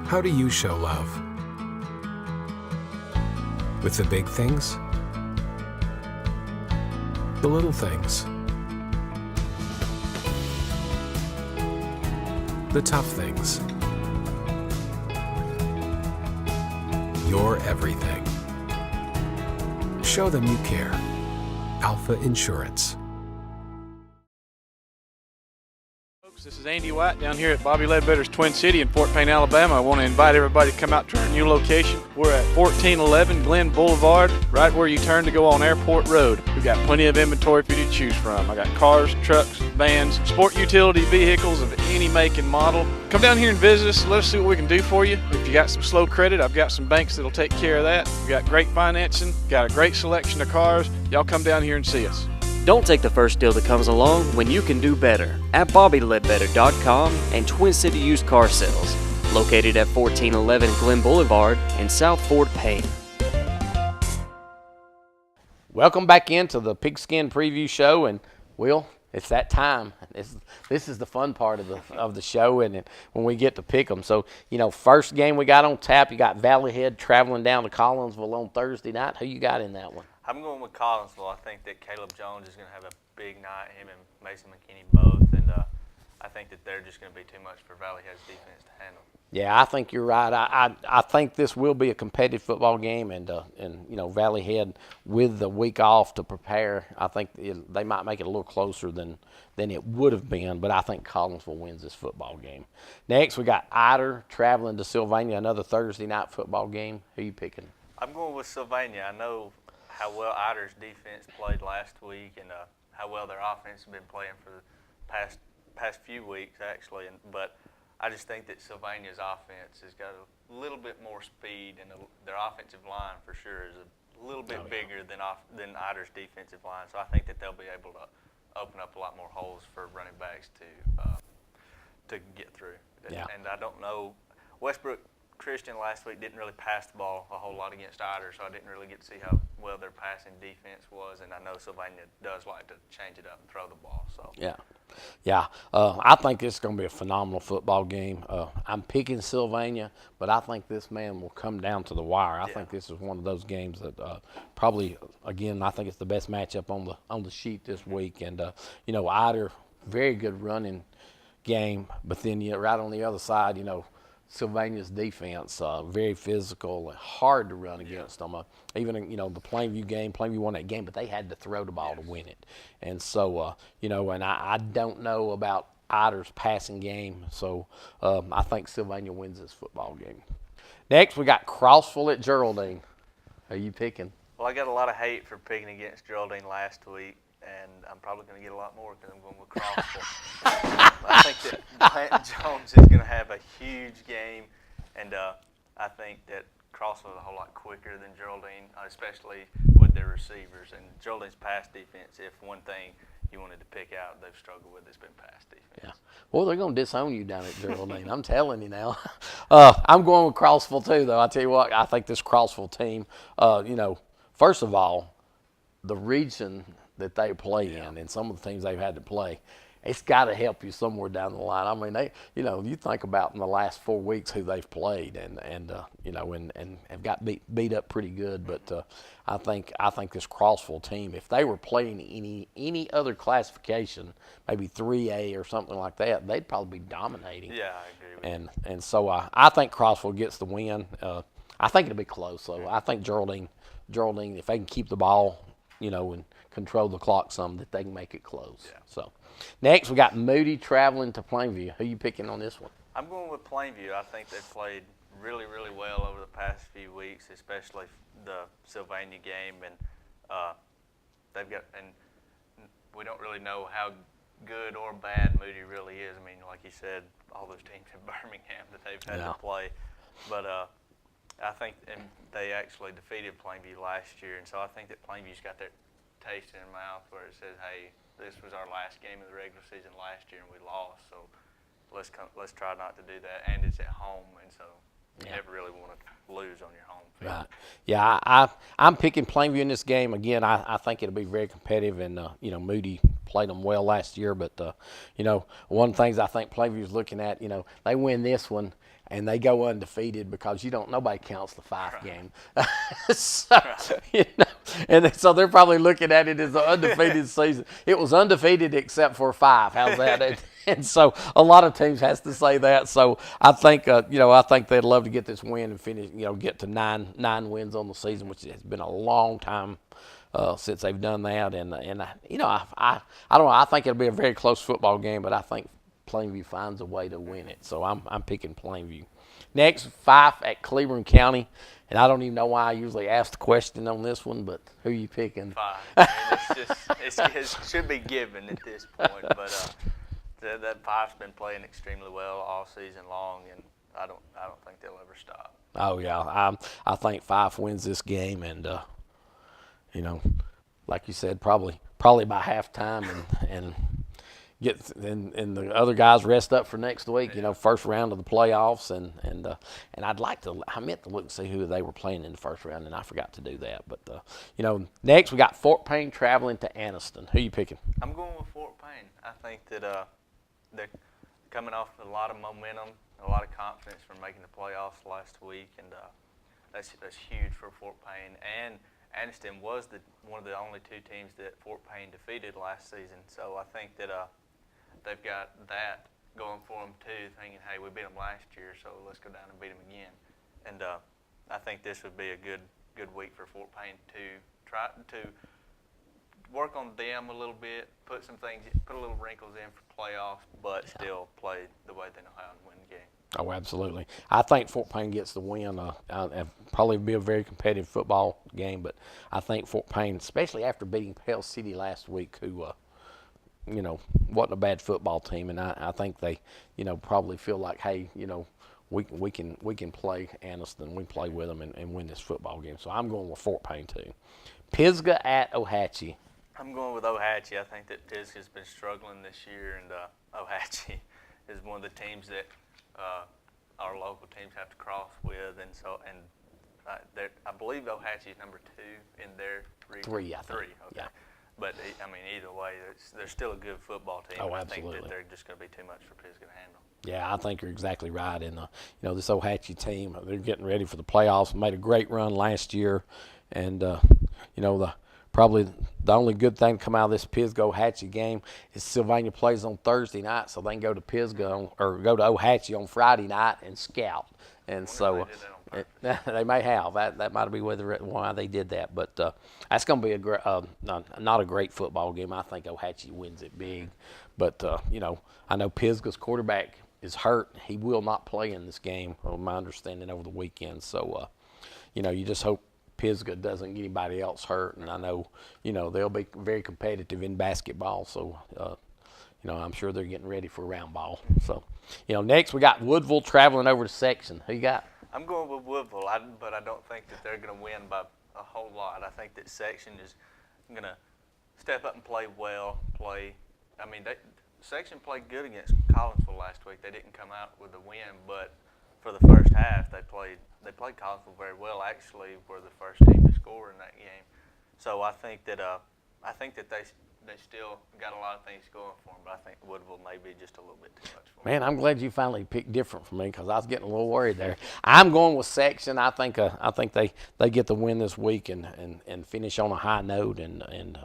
How do you show love? With the big things? The little things? The tough things? Your everything. Show them you care. Alpha Insurance. This is Andy White down here at Bobby Ledbetter's Twin City in Fort Payne, Alabama. I want to invite everybody to come out to our new location. We're at 1411 Glen Boulevard, right where you turn to go on Airport Road. We've got plenty of inventory for you to choose from. I got cars, trucks, vans, sport utility vehicles of any make and model. Come down here and visit us. Let us see what we can do for you. If you got some slow credit, I've got some banks that'll take care of that. We've got great financing, got a great selection of cars. Y'all come down here and see us. Don't take the first deal that comes along when you can do better at BobbyLedbetter.com and Twin City Used Car Sales, located at 1411 Glen Boulevard in South Fort Payne. Welcome back into the Pigskin Preview Show, and Will, it's that time. This is the fun part of the show, and when we get to pick them. So, first game we got on tap, you got Valley Head traveling down to Collinsville on Thursday night. Who you got in that one? I'm going with Collinsville. I think that Caleb Jones is going to have a big night, him and Mason McKinney both, and I think that they're just going to be too much for Valley Head's defense to handle. Yeah, I think you're right. I think this will be a competitive football game, and Valley Head with the week off to prepare, I think they might make it a little closer than it would have been. But I think Collinsville wins this football game. Next, we got Ider traveling to Sylvania, another Thursday night football game. Who you picking? I'm going with Sylvania. I know how well Ider's defense played last week, and how well their offense has been playing for the past few weeks actually, but I just think that Sylvania's offense has got a little bit more speed, and their offensive line for sure is a little bit bigger than Ider's defensive line. So I think that they'll be able to open up a lot more holes for running backs to get through. Yeah. And I don't know, Westbrook Christian last week didn't really pass the ball a whole lot against Ider, so I didn't really get to see how well their passing defense was. And I know Sylvania does like to change it up and throw the ball. So Yeah. I think this is going to be a phenomenal football game. I'm picking Sylvania, but I think this man will come down to the wire. I think this is one of those games that probably, again, I think it's the best matchup on the sheet this week. And Ider, very good running game, but then right on the other side, Sylvania's defense, very physical and hard to run against them. Even the Plainview game, Plainview won that game, but they had to throw the ball to win it. And so, and I don't know about Ider's passing game, so I think Sylvania wins this football game. Next, we got Crossville at Geraldine. Who are you picking? Well, I got a lot of hate for picking against Geraldine last week, and I'm probably going to get a lot more because I'm going with Crossville. I think that Plant Jones is going to have a huge game, and I think that Crossville is a whole lot quicker than Geraldine, especially with their receivers. And Geraldine's pass defense, if one thing you wanted to pick out they've struggled with, has been pass defense. Yeah. Well, they're going to disown you down at Geraldine. I'm telling you now. I'm going with Crossville too, though. I tell you what, I think this Crossville team, first of all, the region that they play in and some of the teams they've had to play, it's got to help you somewhere down the line. I mean, you think about in the last 4 weeks who they've played and have got beat up pretty good. But I think this Crossville team, if they were playing any other classification, maybe 3A or something like that, they'd probably be dominating. Yeah, I agree with you. And so I think Crossville gets the win. I think it'll be close, though. I think Geraldine, if they can keep the ball, and control the clock some, that they can make it close. Yeah. So, next we got Moody traveling to Plainview. Who you picking on this one? I'm going with Plainview. I think they've played really, really well over the past few weeks, especially the Sylvania game, and we don't really know how good or bad Moody really is. I mean, like you said, all those teams in Birmingham that they've had to play, but I think they actually defeated Plainview last year, and so I think that Plainview's got their taste in their mouth where it says, hey, this was our last game of the regular season last year and we lost, so let's try not to do that. And it's at home, and so you never really want to lose on your home field. Right. Yeah, I'm picking Plainview in this game. Again, I think it'll be very competitive, and Moody played them well last year, but one of the things I think Plainview's looking at, they win this one and they go undefeated because nobody counts the Fife game. So, and so they're probably looking at it as an undefeated season. It was undefeated except for Fife. How's that? And so a lot of teams has to say that. So I think I think they'd love to get this win and finish, get to nine wins on the season, which has been a long time since they've done that. And I don't know. I think it'll be a very close football game, but I think Plainview finds a way to win it. So I'm picking Plainview. Next, Fife at Cleveland County. And I don't even know why I usually ask the question on this one, but who are you picking? Fife. I mean, it should be given at this point. But that Fife's been playing extremely well all season long, and I don't think they'll ever stop. Oh, yeah. I think Fife wins this game, and, like you said, probably by halftime and and the other guys rest up for next week. First round of the playoffs, and I meant to look and see who they were playing in the first round, and I forgot to do that. But next we got Fort Payne traveling to Anniston. Who you picking? I'm going with Fort Payne. I think that they're coming off a lot of momentum, a lot of confidence from making the playoffs last week, and that's huge for Fort Payne. And Anniston was one of the only two teams that Fort Payne defeated last season, so I think that they've got that going for them too, thinking, hey, we beat them last year, so let's go down and beat them again. And I think this would be a good week for Fort Payne to try to work on them a little bit, put a little wrinkles in for playoffs, but still play the way they know how and win the game. Oh, absolutely. I think Fort Payne gets the win. Probably be a very competitive football game, but I think Fort Payne, especially after beating Pell City last week, who wasn't a bad football team, and I think they, probably feel like, hey, we can play Anniston, we can play with them and win this football game. So I'm going with Fort Payne too. Pisgah at Ohatchee. I'm going with Ohatchee. I think that Pisgah's been struggling this year, and Ohatchee is one of the teams that our local teams have to cross with, and I believe Ohatchee is number 2 in their region. 3, I think. 3, okay. Yeah. But either way, they're still a good football team. Oh, I absolutely. think that they're just going to be too much for Pisgah to handle. Yeah, I think you're exactly right. And this Ohatchee team, they're getting ready for the playoffs. Made a great run last year, and probably the only good thing to come out of this Pisgah-Ohatchee game is Sylvania plays on Thursday night, so they can go to Pisgah or go to Ohatchee on Friday night and scout. And so they may have that might be why they did that, but that's going to be not a great football game. I think Ohatchee wins it big, but I know Pisgah's quarterback is hurt. He will not play in this game, from my understanding, over the weekend. So you just hope Pisgah doesn't get anybody else hurt, and I know they'll be very competitive in basketball. So I'm sure they're getting ready for round ball. So next we got Woodville traveling over to Section. Who you got? I'm going with Woodville, but I don't think that they're going to win by a whole lot. I think that Section is going to step up and play well. Section played good against Collinsville last week. They didn't come out with a win, but for the first half, they played Collinsville very well. Actually, were the first team to score in that game. So I think that they still got a lot of things going for them, but I think Woodville may be just a little bit too much for them. Man, I'm glad you finally picked different from me, because I was getting a little worried there. I'm going with Section. I think they get the win this week and finish on a high note and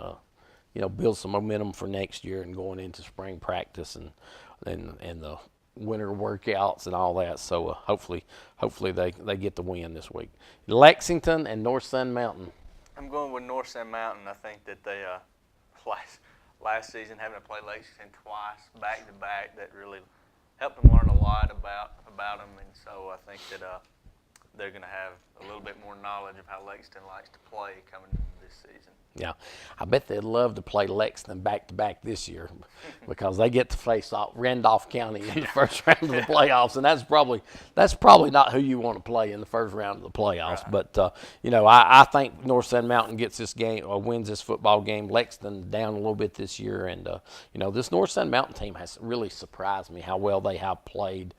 build some momentum for next year and going into spring practice and the winter workouts and all that. So hopefully they get the win this week. Lexington and North Sun Mountain. I'm going with North Sun Mountain. I think that they last season having to play Lexington twice back to back, that really helped them learn a lot about them, and so I think that they're going to have a little bit more knowledge of how Lexington likes to play coming into this season. Yeah, I bet they'd love to play Lexington back-to-back this year, because they get to face off Randolph County in the first round of the playoffs, and that's probably not who you want to play in the first round of the playoffs. Right. But I think North Sun Mountain gets this game or wins this football game. Lexington down a little bit this year, and this North Sun Mountain team has really surprised me how well they have played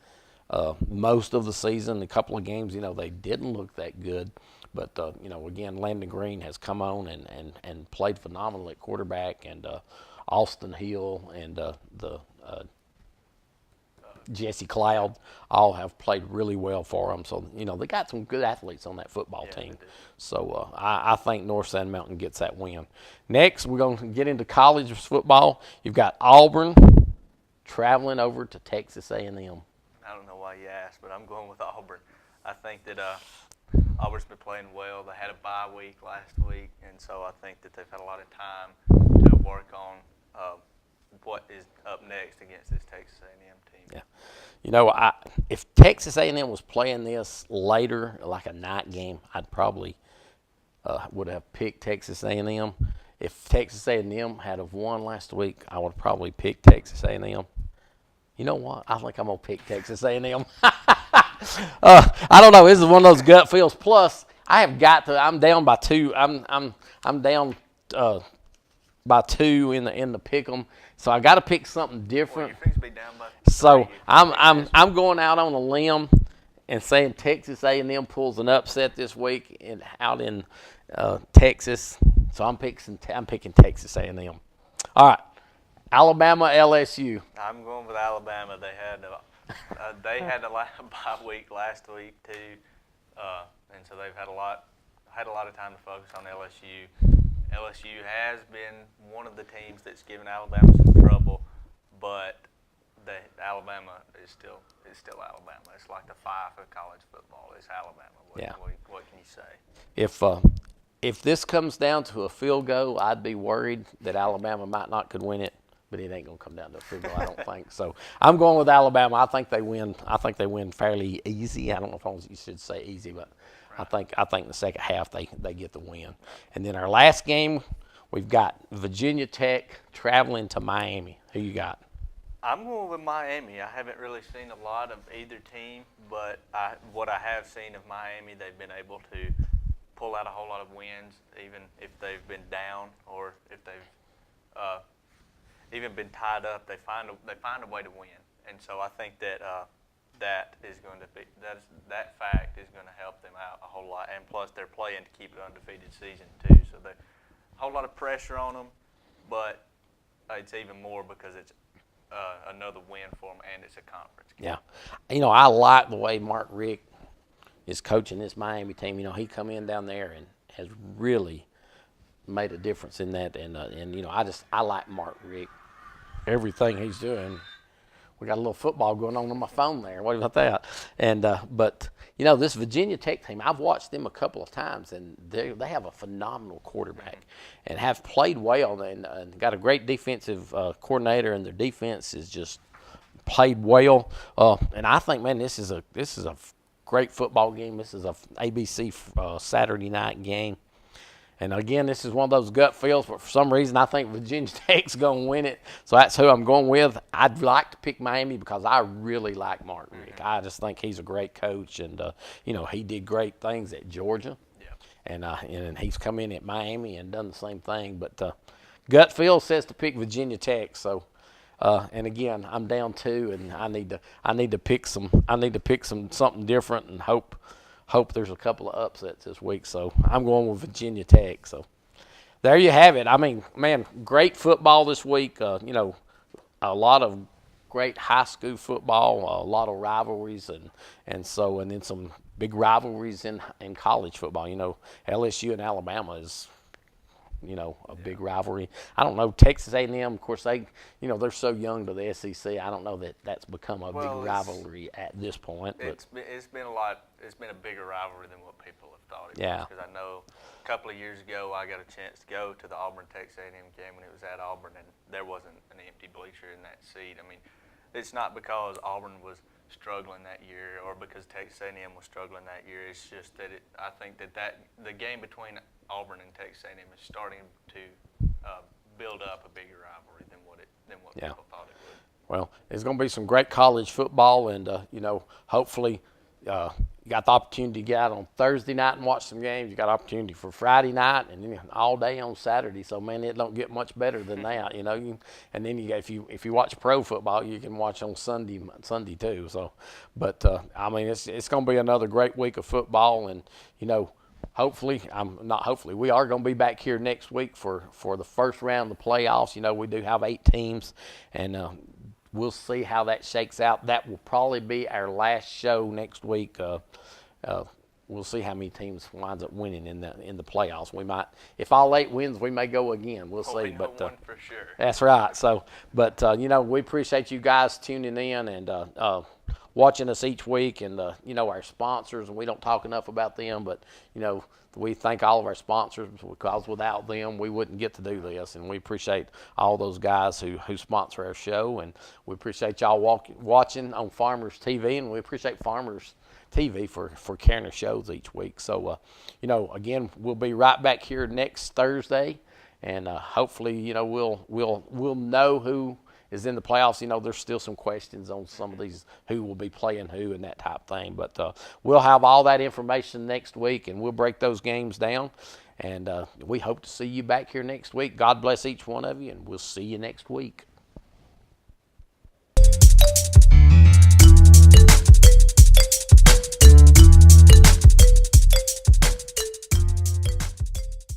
most of the season. A couple of games, they didn't look that good. But, again, Landon Green has come on and played phenomenal at quarterback, and Austin Hill and Jesse Cloud all have played really well for them. So, they got some good athletes on that football team. So I think North Sun Mountain gets that win. Next, we're going to get into college football. You've got Auburn traveling over to Texas A&M. I don't know why you asked, but I'm going with Auburn. I think that Auburn's been playing well. They had a bye week last week, and so I think that they've had a lot of time to work on what is up next against this Texas A&M team. Yeah, if Texas A&M was playing this later, like a night game, I'd probably would have picked Texas A&M. If Texas A&M had have won last week, I would have probably picked Texas A&M. You know what? I think I'm gonna pick Texas A&M. I don't know. This is one of those gut feels. Plus, I have got to. I'm down by 2. I'm down by 2 in the pick'em. So I got to pick something different. Well, be down by so I'm going out on a limb and saying Texas A&M pulls an upset this week out in Texas. So I'm picking Texas A&M. All right, Alabama LSU. I'm going with Alabama. They had a bye week last week too, and so they've had a lot of time to focus on LSU. LSU has been one of the teams that's given Alabama some trouble, but Alabama is still Alabama. It's like the five of college football. It's Alabama. What can you say? If this comes down to a field goal, I'd be worried that Alabama might not could win it, but it ain't gonna come down to a field goal, I don't think. So I'm going with Alabama. I think they win. I think they win fairly easy. I don't know if you should say easy, but I think in the second half they get the win. And then our last game, we've got Virginia Tech traveling to Miami. Who you got? I'm going with Miami. I haven't really seen a lot of either team, but what I have seen of Miami, they've been able to pull out a whole lot of wins, even if they've been down or if they've even been tied up. They find a way to win, and so I think that that fact is going to help them out a whole lot. And plus, they're playing to keep an undefeated season too, so there's a whole lot of pressure on them, but it's even more because it's another win for them, and it's a conference game. Yeah. I like the way Mark Richt is coaching this Miami team. He come in down there and has really made a difference in that. And I like Mark Richt, everything he's doing. We got a little football going on my phone there. What about that? And but this Virginia Tech team, I've watched them a couple of times, and they have a phenomenal quarterback and have played well and got a great defensive coordinator, and their defense is just played well. And I think, man, this is a great football game. This is a ABC Saturday night game. And again, this is one of those gut feels, but for some reason I think Virginia Tech's going to win it. So that's who I'm going with. I'd like to pick Miami because I really like Mark Richt. I just think he's a great coach, and he did great things at Georgia. Yeah. And he's come in at Miami and done the same thing. But gut feel says to pick Virginia Tech. So and again, I'm down 2, and I need to pick something different and hope there's a couple of upsets this week. So I'm going with Virginia Tech. So there you have it. I mean, man, great football this week. A lot of great high school football, a lot of rivalries, and then some big rivalries in college football. LSU and Alabama is a big rivalry. I don't know, Texas A&M, of course, they're so young to the SEC. I don't know that that's become a big rivalry at this point. But it's been a bigger rivalry than what people have thought it was. Because I know a couple of years ago I got a chance to go to the Auburn-Texas A&M game when it was at Auburn, and there wasn't an empty bleacher in that seat. I mean, it's not because Auburn was struggling that year or because Texas A&M was struggling that year. It's just that I think that the game between Auburn and Texas A&M is starting to build up a bigger rivalry than what people thought it would. Well, there's going to be some great college football, and hopefully you got the opportunity to get out on Thursday night and watch some games. You got opportunity for Friday night and then all day on Saturday. So man, it don't get much better than that, and then if you watch pro football, you can watch on Sunday too. So, but I mean, it's going to be another great week of football, and hopefully, we are going to be back here next week for the first round of the playoffs. We do have 8 teams, and we'll see how that shakes out. That will probably be our last show next week. We'll see how many teams winds up winning in the playoffs. We might, if all 8 wins, we may go again. We'll see. But one for sure. That's right. So, but we appreciate you guys tuning in and watching us each week, and our sponsors, and we don't talk enough about them, but we thank all of our sponsors, because without them we wouldn't get to do this, and we appreciate all those guys who sponsor our show, and we appreciate y'all watching on Farmers TV, and we appreciate Farmers TV for carrying our shows each week. So again, we'll be right back here next Thursday, and hopefully we'll know who is in the playoffs. There's still some questions on some of these, who will be playing who and that type of thing. But we'll have all that information next week, and we'll break those games down. And we hope to see you back here next week. God bless each one of you, and we'll see you next week.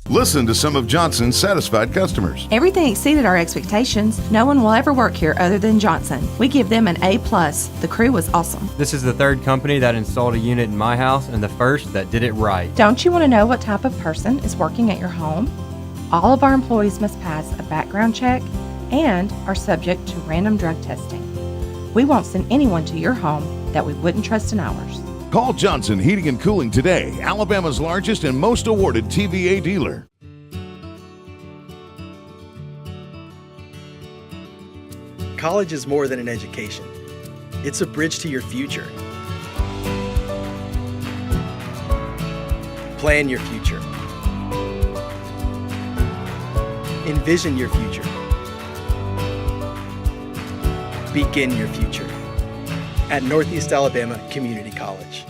Listen to some of Johnson's satisfied customers. Everything exceeded our expectations. No one will ever work here other than Johnson. We give them an A+. The crew was awesome. This is the 3rd company that installed a unit in my house and the 1st that did it right. Don't you want to know what type of person is working at your home? All of our employees must pass a background check and are subject to random drug testing. We won't send anyone to your home that we wouldn't trust in ours. Call Johnson Heating and Cooling today, Alabama's largest and most awarded TVA dealer. College is more than an education. It's a bridge to your future. Plan your future. Envision your future. Begin your future at Northeast Alabama Community College.